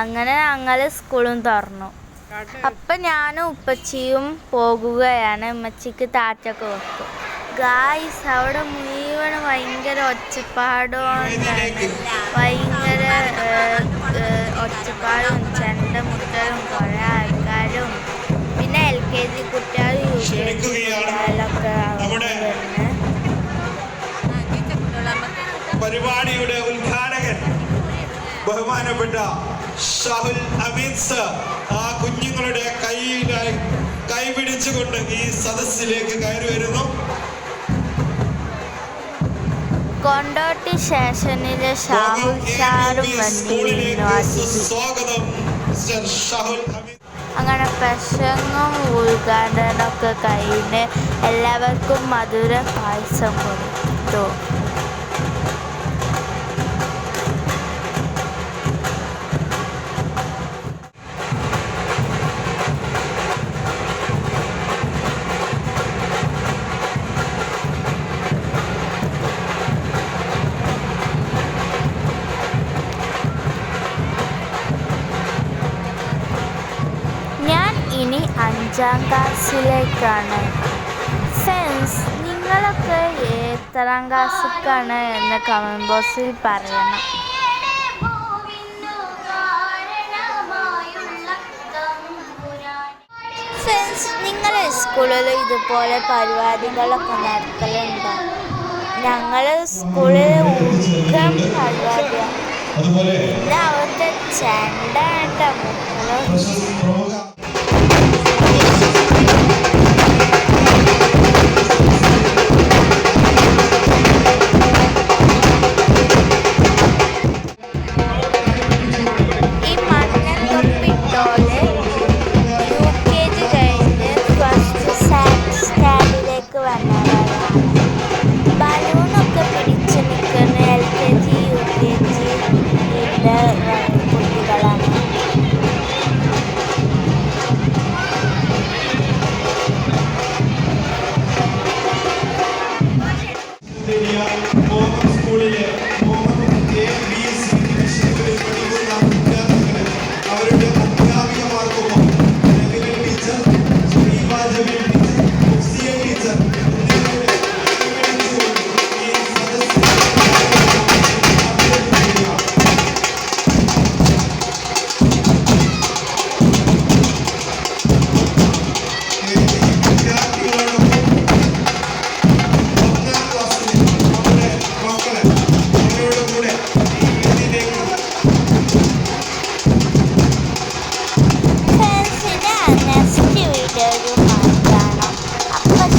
അങ്ങനെ ഞങ്ങൾ സ്കൂളും തുറന്നു. അപ്പം ഞാനും ഉപ്പച്ചിയും പോകുകയാണ്. ഉമ്മച്ചിക്ക് താറ്റൊക്കെ കൊടുത്തു. ഗായ്സ്, അവിടെ മുഴുവൻ ഭയങ്കര ഒച്ചപ്പാടും ഭയങ്കര ഒച്ചപ്പാടും ചെണ്ടമുട്ടലും കുറേ ആൾക്കാരും പിന്നെ LKG കുട്ടികളും UKG കുട്ടികളൊക്കെ അവിടെ വരുന്നത്. പരിപാടിയുടെ ഉദ്ഘാടകൻ ബഹുമാനപ്പെട്ട ഷാഹുൽ അമീൻ സർ ആ കുഞ്ഞുങ്ങളുടെ കൈ പിടിച്ചുകൊണ്ട് ഈ സദസ്സിലേക്ക് കയറി വരുന്നു. കൊണ്ടോട്ടി സ്റ്റേഷനിലെ ഷാഹുൽ സാറും സ്വാഗതം മിസ്റ്റർ ഷാഹുൽ അമീൻ. അങ്ങനെ പ്രസംഗം ഉദ്ഘാടനമൊക്കെ കഴിഞ്ഞ് എല്ലാവർക്കും മധുര പായസം കൊടുത്തു. ഇനി 5ാം ക്ലാസ്സിലേക്കാണ്. ഫ്രണ്ട്സ്, നിങ്ങളൊക്കെ എത്രാം ക്ലാസ്സിലേക്കാണ് എന്ന് കമൻറ്റ് ബോക്സിൽ പറയണം. ഫ്രണ്ട്സ്, നിങ്ങളെ സ്കൂളിൽ ഇതുപോലെ പരിപാടികളൊക്കെ നടക്കലുണ്ടോ? ഞങ്ങളെ സ്കൂളിൽ ഊക്കം പരിപാടിയാണ്. ഇത് അവിടുത്തെ ചെണ്ട ബലൂണൊക്കെ പിടിച്ച് നിൽക്കുന്ന LKG UKG കുട്ടികളാണ്. നെക്സ്റ്റ് വീഡിയോയിൽ കാണാം. അപ്പം